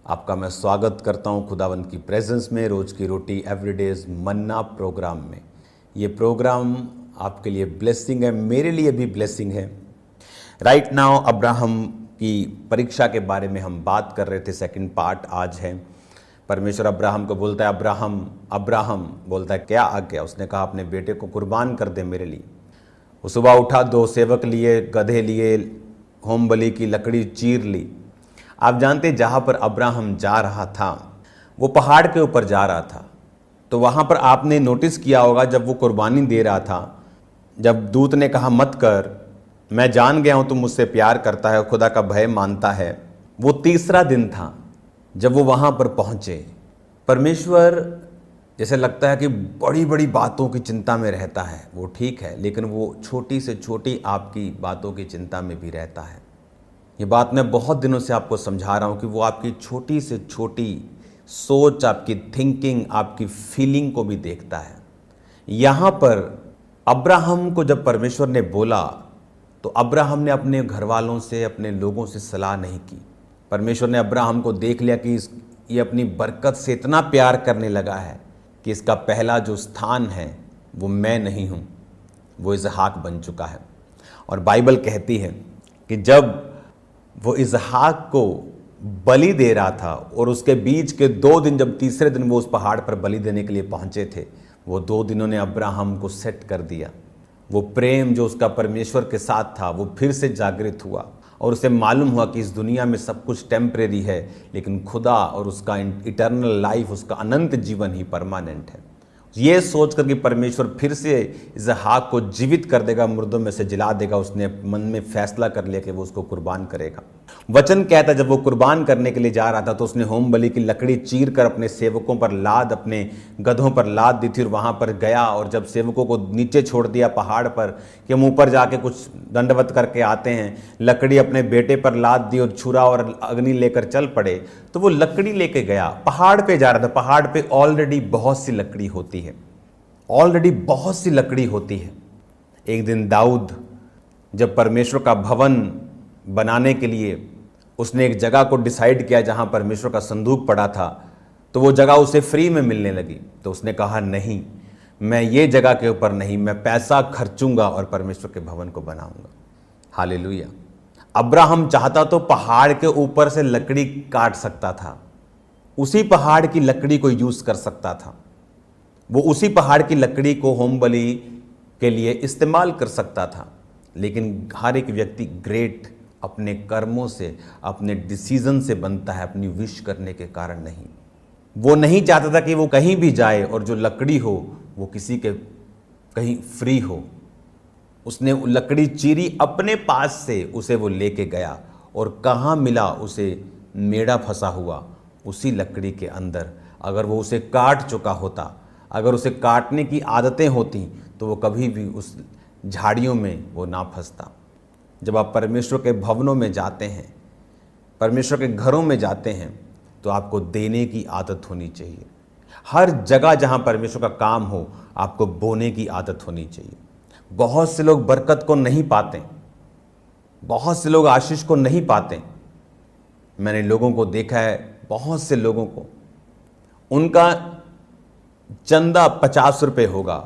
आपका मैं स्वागत करता हूं खुदावंद की प्रेजेंस में, रोज़ की रोटी एवरीडेज मन्ना प्रोग्राम में। ये प्रोग्राम आपके लिए ब्लेसिंग है, मेरे लिए भी ब्लेसिंग है। राइट नाउ अब्राहम की परीक्षा के बारे में हम बात कर रहे थे, सेकंड पार्ट आज है। परमेश्वर अब्राहम को बोलता है, अब्राहम अब्राहम बोलता है, क्या आ गया? उसने कहा, अपने बेटे को कुर्बान कर दे मेरे लिए। वो सुबह उठा, 2 सेवक लिए, गधे लिए, होम बलि की लकड़ी चीर ली। आप जानते हैं जहाँ पर अब्राहम जा रहा था वो पहाड़ के ऊपर जा रहा था। तो वहाँ पर आपने नोटिस किया होगा, जब वो कुर्बानी दे रहा था, जब दूत ने कहा मत कर, मैं जान गया हूँ तुम मुझसे प्यार करता है, खुदा का भय मानता है। वो तीसरा दिन था जब वो वहाँ पर पहुँचे। परमेश्वर जैसे लगता है कि बड़ी बड़ी बातों की चिंता में रहता है, वो ठीक है, लेकिन वो छोटी से छोटी आपकी बातों की चिंता में भी रहता है। ये बात मैं बहुत दिनों से आपको समझा रहा हूँ कि वो आपकी छोटी से छोटी सोच, आपकी थिंकिंग, आपकी फीलिंग को भी देखता है। यहाँ पर अब्राहम को जब परमेश्वर ने बोला तो अब्राहम ने अपने घर वालों से, अपने लोगों से सलाह नहीं की। परमेश्वर ने अब्राहम को देख लिया कि ये अपनी बरकत से इतना प्यार करने लगा है कि इसका पहला जो स्थान है वो मैं नहीं हूँ, वो इसहाक बन चुका है। और बाइबल कहती है कि जब वो इसहाक को बलि दे रहा था और उसके बीच के 2 दिन, जब तीसरे दिन वो उस पहाड़ पर बलि देने के लिए पहुंचे थे, वो 2 दिनों ने अब्राहम को सेट कर दिया। वो प्रेम जो उसका परमेश्वर के साथ था वो फिर से जागृत हुआ और उसे मालूम हुआ कि इस दुनिया में सब कुछ टेम्परेरी है, लेकिन खुदा और उसका इटर्नल लाइफ, उसका अनंत जीवन ही परमानेंट है। ये सोच कर कि परमेश्वर फिर से इसहाक को जीवित कर देगा, मुर्दों में से जिला देगा, उसने मन में फैसला कर लिया कि वो उसको कुर्बान करेगा। वचन कहता है, जब वो कुर्बान करने के लिए जा रहा था तो उसने होम बलि की लकड़ी चीर कर अपने सेवकों पर लाद, अपने गधों पर लाद दी थी और वहाँ पर गया। और जब सेवकों को नीचे छोड़ दिया पहाड़ पर कि हम ऊपर जाके कुछ दंडवत करके आते हैं, लकड़ी अपने बेटे पर लाद दी और छुरा और अग्नि लेकर चल पड़े। तो वो लकड़ी लेके गया, पहाड़ पे जा रहा था। पहाड़ पे ऑलरेडी बहुत सी लकड़ी होती है, ऑलरेडी बहुत सी लकड़ी होती है। एक दिन दाऊद जब परमेश्वर का भवन बनाने के लिए उसने एक जगह को डिसाइड किया जहां परमेश्वर का संदूक पड़ा था, तो वो जगह उसे फ्री में मिलने लगी। तो उसने कहा, नहीं, मैं ये जगह के ऊपर नहीं, मैं पैसा खर्चूंगा और परमेश्वर के भवन को बनाऊंगा। हालेलुया। अब्राहम चाहता तो पहाड़ के ऊपर से लकड़ी काट सकता था, उसी पहाड़ की लकड़ी को यूज कर सकता था, वो उसी पहाड़ की लकड़ी को होम बलि के लिए इस्तेमाल कर सकता था। लेकिन हर एक व्यक्ति ग्रेट अपने कर्मों से, अपने डिसीजन से बनता है, अपनी विश करने के कारण नहीं। वो नहीं चाहता था कि वो कहीं भी जाए और जो लकड़ी हो वो किसी के कहीं फ्री हो। उसने लकड़ी चीरी, अपने पास से उसे वो लेके गया और कहाँ मिला उसे? मेढ़ा फंसा हुआ उसी लकड़ी के अंदर। अगर वो उसे काट चुका होता, अगर उसे काटने की आदतें होती, तो वो कभी भी उस झाड़ियों में वो ना फंसता। जब आप परमेश्वर के भवनों में जाते हैं, परमेश्वर के घरों में जाते हैं, तो आपको देने की आदत होनी चाहिए। हर जगह जहां परमेश्वर का काम हो, आपको बोने की आदत होनी चाहिए। बहुत से लोग बरकत को नहीं पाते, बहुत से लोग आशीष को नहीं पाते। मैंने लोगों को देखा है, बहुत से लोगों को उनका चंदा 50 रुपये होगा,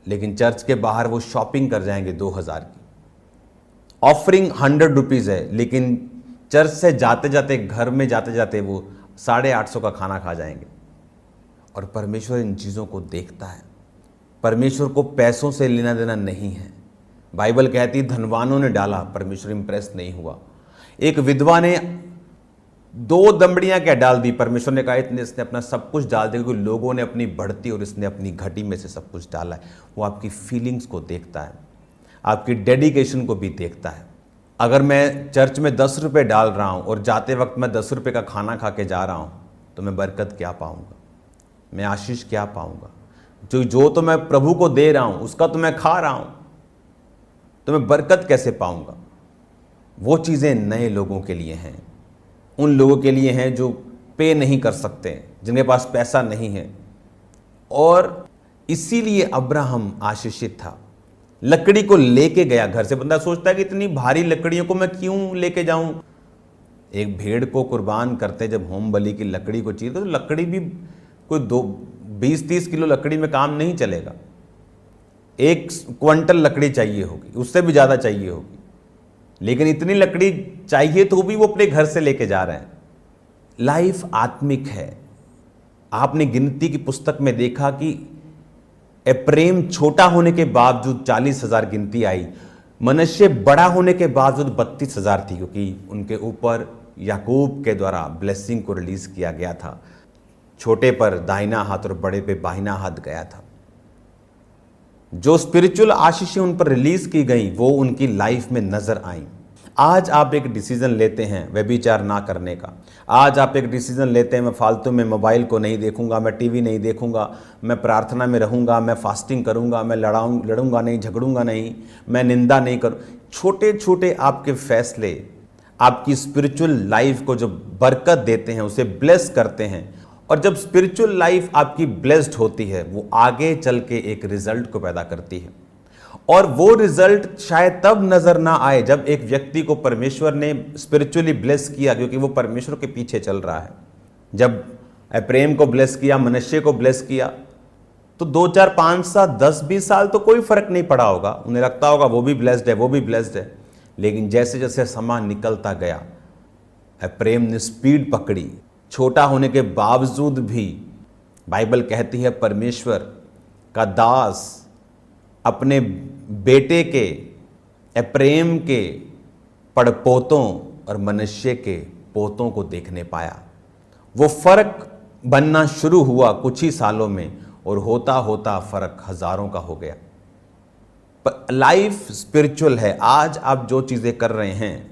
लेकिन चर्च के बाहर वो शॉपिंग कर जाएंगे 2000 की। ऑफरिंग 100 रुपीज़ है, लेकिन चर्च से जाते जाते, घर में जाते जाते वो 850 का खाना खा जाएंगे। और परमेश्वर इन चीज़ों को देखता है। परमेश्वर को पैसों से लेना देना नहीं है। बाइबल कहती है धनवानों ने डाला, परमेश्वर इंप्रेस नहीं हुआ। एक विधवा ने 2 दमड़ियां क्या डाल दी, परमेश्वर ने कहा इतने, इसने अपना सब कुछ डाल दिया, क्योंकि लोगों ने अपनी बढ़ती और इसने अपनी घटी में से सब कुछ डाला है। वो आपकी फीलिंग्स को देखता है, आपकी डेडिकेशन को भी देखता है। अगर मैं चर्च में 10 रुपये डाल रहा हूँ और जाते वक्त मैं 10 रुपये का खाना खा के जा रहा हूँ, तो मैं बरकत क्या पाऊँगा? मैं आशीष क्या पाऊँगा? जो तो मैं प्रभु को दे रहा हूँ उसका तो मैं खा रहा हूँ, तो मैं बरकत कैसे पाऊँगा? वो चीज़ें नए लोगों के लिए हैं, उन लोगों के लिए हैं जो पे नहीं कर सकते, जिनके पास पैसा नहीं है। और इसीलिए अब्राहम आशीषित था। लकड़ी को लेके गया घर से। बंदा सोचता है कि इतनी भारी लकड़ियों को मैं क्यों लेके जाऊं? एक भेड़ को कुर्बान करते जब होम बलि की लकड़ी को चाहिए तो लकड़ी भी कोई 20-30 किलो लकड़ी में काम नहीं चलेगा। 1 क्विंटल लकड़ी चाहिए होगी, उससे भी ज़्यादा चाहिए होगी, लेकिन इतनी लकड़ी चाहिए तो भी वो अपने घर से लेके जा रहे हैं। लाइफ आत्मिक है। आपने गिनती की पुस्तक में देखा कि एप्रेम छोटा होने के बावजूद 40,000 गिनती आई, मनश्शे बड़ा होने के बावजूद 32,000 थी, क्योंकि उनके ऊपर याकूब के द्वारा ब्लेसिंग को रिलीज किया गया था। छोटे पर दाहिना हाथ और बड़े पे बाहिना हाथ गया था। जो स्पिरिचुअल आशीषें उन पर रिलीज की गई वो उनकी लाइफ में नजर आई। आज आप एक डिसीजन लेते हैं व्यभिचार ना करने का। आज आप एक डिसीजन लेते हैं मैं फालतू में मोबाइल को नहीं देखूंगा, मैं टीवी नहीं देखूंगा, मैं प्रार्थना में रहूंगा, मैं फास्टिंग करूंगा, मैं लड़ूंगा नहीं, झगड़ूंगा नहीं, मैं निंदा नहीं करूँ। छोटे छोटे आपके फैसले आपकी स्पिरिचुअल लाइफ को जो बरकत देते हैं, उसे ब्लेस करते हैं। और जब स्पिरिचुअल लाइफ आपकी ब्लेस्ड होती है वो आगे चल के एक रिजल्ट को पैदा करती है। और वो रिजल्ट शायद तब नजर ना आए जब एक व्यक्ति को परमेश्वर ने स्पिरिचुअली ब्लेस किया, क्योंकि वो परमेश्वर के पीछे चल रहा है। जब एप्रेम को ब्लेस किया, मनश्शे को ब्लेस किया, तो 2, 4, 5 साल, 10, 20 साल तो कोई फर्क नहीं पड़ा होगा। उन्हें लगता होगा वो भी ब्लेस्ड है, वो भी ब्लेस्ड है। लेकिन जैसे जैसे समय निकलता गया, एप्रेम ने स्पीड पकड़ी। छोटा होने के बावजूद भी बाइबल कहती है परमेश्वर का दास अपने बेटे के एप्रेम के पड़पोतों और मनश्शे के पोतों को देखने पाया। वो फर्क बनना शुरू हुआ कुछ ही सालों में, और होता होता फर्क हजारों का हो गया। लाइफ स्पिरिचुअल है। आज आप जो चीज़ें कर रहे हैं,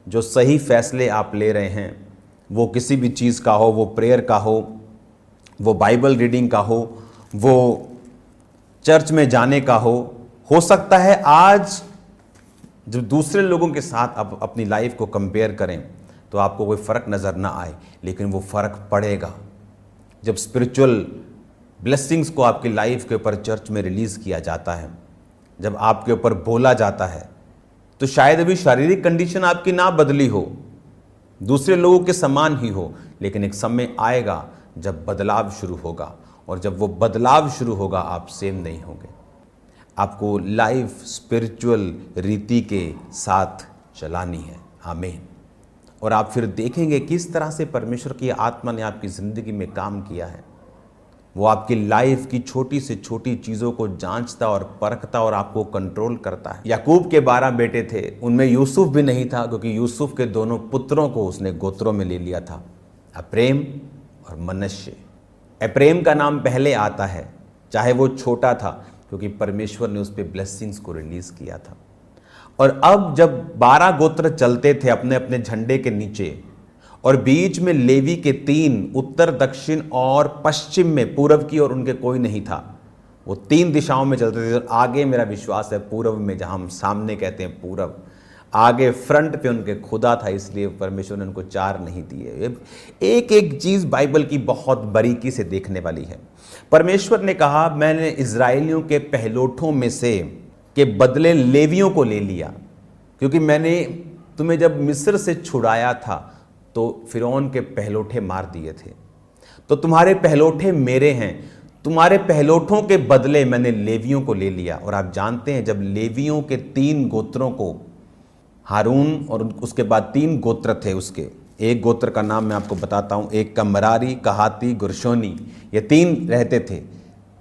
जो सही फैसले आप ले रहे हैं, वो किसी भी चीज़ का हो, वो प्रेयर का हो, वो बाइबल रीडिंग का हो, वो चर्च में जाने का हो सकता है आज जब दूसरे लोगों के साथ आप अपनी लाइफ को कंपेयर करें तो आपको कोई फ़र्क नज़र ना आए, लेकिन वो फ़र्क पड़ेगा जब स्पिरिचुअल ब्लेसिंग्स को आपकी लाइफ के ऊपर चर्च में रिलीज़ किया जाता है, जब आपके ऊपर बोला जाता है। तो शायद अभी शारीरिक कंडीशन आपकी ना बदली हो, दूसरे लोगों के समान ही हो, लेकिन एक समय आएगा जब बदलाव शुरू होगा, और जब वो बदलाव शुरू होगा आप सेम नहीं होंगे। आपको लाइफ स्पिरिचुअल रीति के साथ चलानी है। आमीन। और आप फिर देखेंगे किस तरह से परमेश्वर की आत्मा ने आपकी ज़िंदगी में काम किया है। वो आपकी लाइफ की छोटी से छोटी चीज़ों को जांचता और परखता और आपको कंट्रोल करता है। याकूब के 12 बेटे थे, उनमें यूसुफ भी नहीं था, क्योंकि यूसुफ के दोनों पुत्रों को उसने गोत्रों में ले लिया था, एप्रेम और मनश्शे। एप्रेम का नाम पहले आता है, चाहे वो छोटा था, क्योंकि परमेश्वर ने उस पर ब्लेसिंग्स को रिलीज किया था। और अब जब 12 गोत्र चलते थे अपने अपने झंडे के नीचे, और बीच में लेवी के 3 उत्तर, दक्षिण और पश्चिम में, पूरब की और उनके कोई नहीं था, वो 3 दिशाओं में चलते थे। और आगे मेरा विश्वास है पूरब में, जहां हम सामने कहते हैं पूरब, आगे फ्रंट पे उनके खुदा था, इसलिए परमेश्वर ने उनको 4 नहीं दिए। एक एक चीज़ बाइबल की बहुत बारीकी से देखने वाली है। परमेश्वर ने कहा मैंने इजराइलियों के पहलोठों में से के बदले लेवियों को ले लिया, क्योंकि मैंने तुम्हें जब मिस्र से छुड़ाया था तो फिरौन के पहलोठे मार दिए थे, तो तुम्हारे पहलोठे मेरे हैं, तुम्हारे पहलोठों के बदले मैंने लेवियों को ले लिया। और आप जानते हैं जब लेवियों के 3 गोत्रों को, हारून और उसके बाद 3 गोत्र थे, उसके एक गोत्र का नाम मैं आपको बताता हूँ, एक का मरारी, कहाती, गुरशोनी, ये 3 रहते थे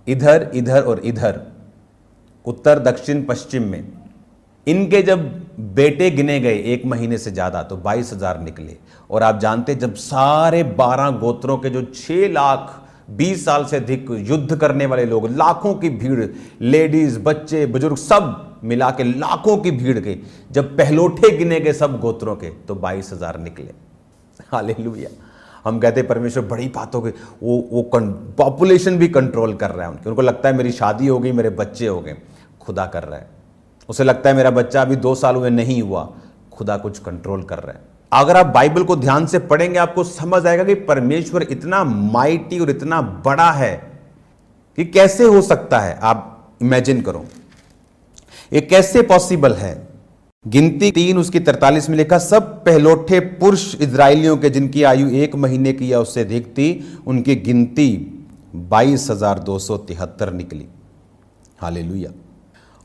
इधर, इधर और इधर, उत्तर, दक्षिण, पश्चिम में। इनके जब बेटे गिने गए 1 महीने से ज़्यादा तो 22,000 निकले। और आप जानते जब सारे 12 गोत्रों के जो 6 लाख 20 साल से अधिक युद्ध करने वाले लोग, लाखों की भीड़, लेडीज, बच्चे, बुजुर्ग, सब मिला के लाखों की भीड़ के जब पहलोठे गिने गए सब गोत्रों के तो 22,000 निकले। हालेलुया। हम कहते परमेश्वर बड़ी बातों के, वो पॉपुलेशन भी कंट्रोल कर रहा है उनको लगता है मेरी शादी हो गई, मेरे बच्चे हो गए, खुदा कर रहा है। उसे लगता है मेरा बच्चा अभी 2 साल हुए नहीं हुआ, खुदा कुछ कंट्रोल कर रहा है। अगर आप बाइबल को ध्यान से पढ़ेंगे आपको समझ आएगा कि परमेश्वर इतना माइटी और इतना बड़ा है कि कैसे हो सकता है। आप इमेजिन करो ये कैसे पॉसिबल है। गिनती 3 उसकी 43 में लिखा, सब पहलौठे पुरुष इजरायलियों के जिनकी आयु 1 महीने की या उससे अधिक थी, उनकी गिनती 22,273 निकली। हालेलुया।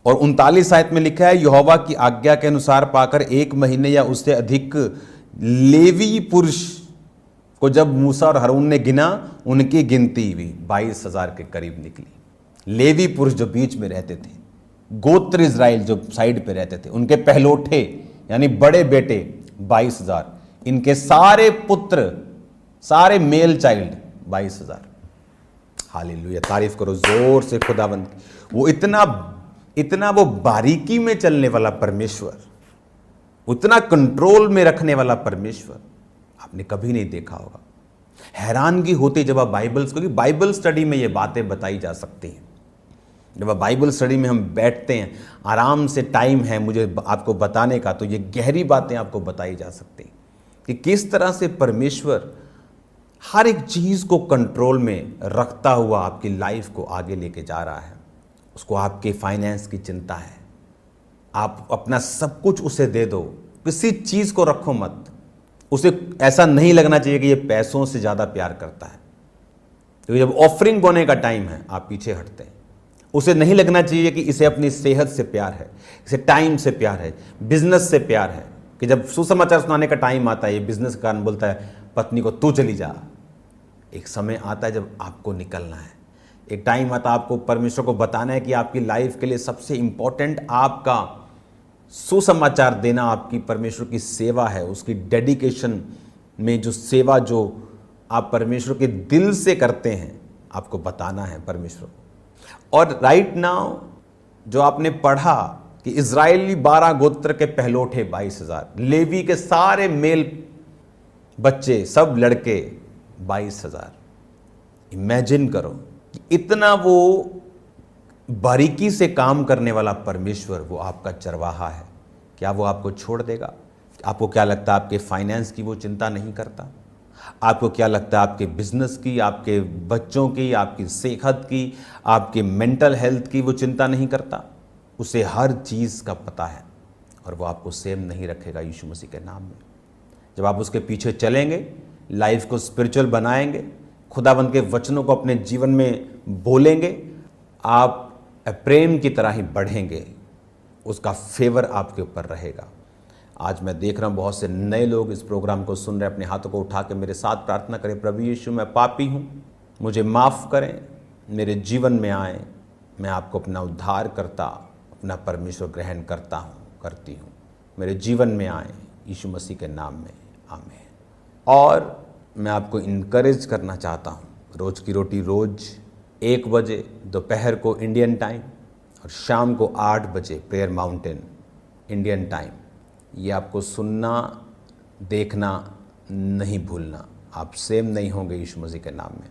और 39 आयत में लिखा है, यहोवा की आज्ञा के अनुसार पाकर 1 महीने या उससे अधिक लेवी पुरुष को जब मूसा और हारून ने गिना, उनकी गिनती भी 22,000 के करीब निकली। लेवी पुरुष जो बीच में रहते थे, गोत्र इजराइल जो साइड पे रहते थे, उनके पहलोठे यानी बड़े बेटे 22,000, इनके सारे पुत्र, सारे मेल चाइल्ड 22,000। हालेलुया, तारीफ करो जोर से खुदावंद। वो इतना वो बारीकी में चलने वाला परमेश्वर, उतना कंट्रोल में रखने वाला परमेश्वर आपने कभी नहीं देखा होगा। हैरानगी होती जब आप क्योंकि बाइबल स्टडी में ये बातें बताई जा सकती हैं। जब आप बाइबल स्टडी में हम बैठते हैं, आराम से टाइम है मुझे आपको बताने का, तो ये गहरी बातें आपको बताई जा सकती हैं कि किस तरह से परमेश्वर हर एक चीज़ को कंट्रोल में रखता हुआ आपकी लाइफ को आगे लेके जा रहा है। उसको आपके फाइनेंस की चिंता है, आप अपना सब कुछ उसे दे दो, किसी चीज़ को रखो मत। उसे ऐसा नहीं लगना चाहिए कि ये पैसों से ज़्यादा प्यार करता है, क्योंकि जब ऑफरिंग बोने का टाइम है आप पीछे हटते हैं। उसे नहीं लगना चाहिए कि इसे अपनी सेहत से प्यार है, इसे टाइम से प्यार है, बिजनेस से प्यार है, कि जब सुसमाचार सुनाने का टाइम आता है ये बिजनेस का कारण बोलता है पत्नी को तू चली जा। एक समय आता है जब आपको निकलना है, एक टाइम आता है आपको परमेश्वर को बताना है कि आपकी लाइफ के लिए सबसे इंपॉर्टेंट आपका सुसमाचार देना, आपकी परमेश्वर की सेवा है। उसकी डेडिकेशन में जो सेवा जो आप परमेश्वर के दिल से करते हैं, आपको बताना है परमेश्वर को। और राइट नाउ जो आपने पढ़ा कि इजरायली 12 गोत्र के पहलोठे 22,000, लेवी के सारे मेल बच्चे सब लड़के 22,000। इमेजिन करो कि इतना वो बारीकी से काम करने वाला परमेश्वर वो आपका चरवाहा है। क्या वो आपको छोड़ देगा? आपको क्या लगता है आपके फाइनेंस की वो चिंता नहीं करता? आपको क्या लगता है आपके बिजनेस की, आपके बच्चों की, आपकी सेहत की, आपके मेंटल हेल्थ की वो चिंता नहीं करता? उसे हर चीज़ का पता है और वो आपको सेम नहीं रखेगा यीशु मसीह के नाम में। जब आप उसके पीछे चलेंगे, लाइफ को स्पिरिचुअल बनाएंगे, खुदाबंद के वचनों को अपने जीवन में बोलेंगे, आप प्रेम की तरह ही बढ़ेंगे, उसका फेवर आपके ऊपर रहेगा। आज मैं देख रहा हूँ बहुत से नए लोग इस प्रोग्राम को सुन रहे हैं। अपने हाथों को उठा के मेरे साथ प्रार्थना करें, प्रभु यीशु मैं पापी हूँ, मुझे माफ़ करें, मेरे जीवन में आए, मैं आपको अपना उद्धार करता, अपना परमेश्वर ग्रहण करता हूँ, करती हूँ, मेरे जीवन में आए यीशु मसीह के नाम में, आमीन। और मैं आपको इनकरेज करना चाहता हूँ, रोज़ की रोटी रोज़ 1 बजे दोपहर को इंडियन टाइम और शाम को 8 बजे प्रेयर माउंटेन इंडियन टाइम, ये आपको सुनना देखना नहीं भूलना। आप सेम नहीं होंगे यीशु मसीह के नाम में।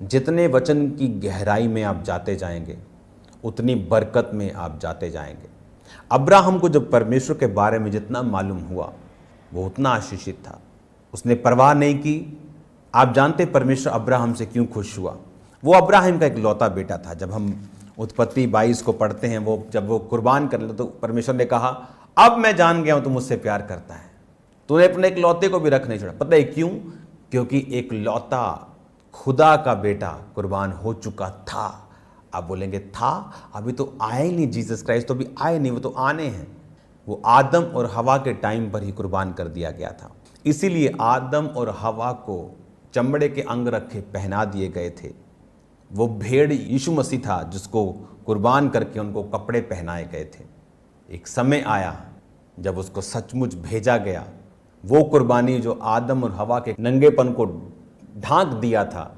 जितने वचन की गहराई में आप जाते जाएंगे, उतनी बरकत में आप जाते जाएंगे। अब्राहम को जब परमेश्वर के बारे में जितना मालूम हुआ, वो उतना आशीषित था, उसने परवाह नहीं की। आप जानते परमेश्वर अब्राहम से क्यों खुश हुआ? वो अब्राहम का एक लौता बेटा था। जब हम उत्पत्ति 22 को पढ़ते हैं, वो जब वो कुर्बान कर ले तो परमेश्वर ने कहा, अब मैं जान गया हूं तू मुझसे प्यार करता है, तूने अपने एक लौते को भी रख नहीं छोड़ा। पता है क्यों? क्योंकि एक लौता खुदा का बेटा कुर्बान हो चुका था। आप बोलेंगे था, अभी तो आए नहीं, जीसस क्राइस्ट तो अभी आए नहीं, वो तो आने हैं। वो आदम और हवा के टाइम पर ही कुर्बान कर दिया गया था। इसीलिए आदम और हवा को चमड़े के अंग रखे पहना दिए गए थे। वो भेड़ यीशु मसीह था जिसको कुर्बान करके उनको कपड़े पहनाए गए थे। एक समय आया जब उसको सचमुच भेजा गया। वो कुर्बानी जो आदम और हवा के नंगेपन को ढांक दिया था,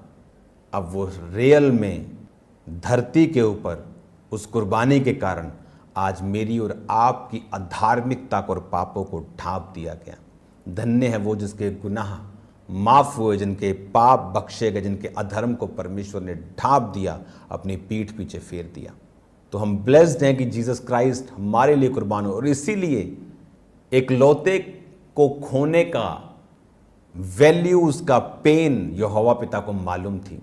अब वो रियल में धरती के ऊपर उस कुर्बानी के कारण आज मेरी और आपकी अधार्मिकता को और पापों को ढांप दिया गया। धन्य है वो जिसके गुनाह माफ़ हुए, जिनके पाप बख्शे गए, जिनके अधर्म को परमेश्वर ने ढांप दिया, अपनी पीठ पीछे फेर दिया। तो हम ब्लेस्ड हैं कि जीसस क्राइस्ट हमारे लिए कुर्बान हो। और इसीलिए एक लौते को खोने का वैल्यू, उसका पेन यहोवा पिता को मालूम थी।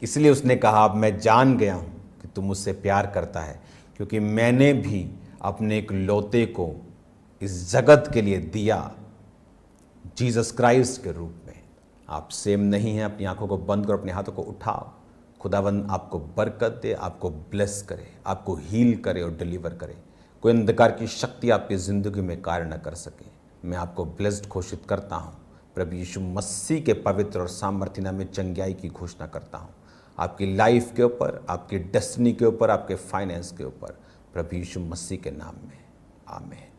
इसलिए उसने कहा, अब मैं जान गया हूं कि तू मुझसे प्यार करता है, क्योंकि मैंने भी अपने एक लौते को इस जगत के लिए दिया जीसस क्राइस्ट के रूप में। आप सेम नहीं हैं, अपनी आंखों को बंद करो, अपने हाथों को उठाओ। खुदावंद आपको बरकत दे, आपको ब्लेस करे, आपको हील करे और डिलीवर करे। कोई अंधकार की शक्ति आपकी ज़िंदगी में कार्य न कर सके। मैं आपको ब्लेस्ड घोषित करता हूँ। प्रभु यीशु मसीह के पवित्र और सामर्थ्य नाम में चंगाई की घोषणा करता हूँ आपकी लाइफ के ऊपर, आपकी डेस्टिनी के ऊपर, आपके फाइनेंस के ऊपर, प्रभु यीशु मसीह के नाम में। आमीन।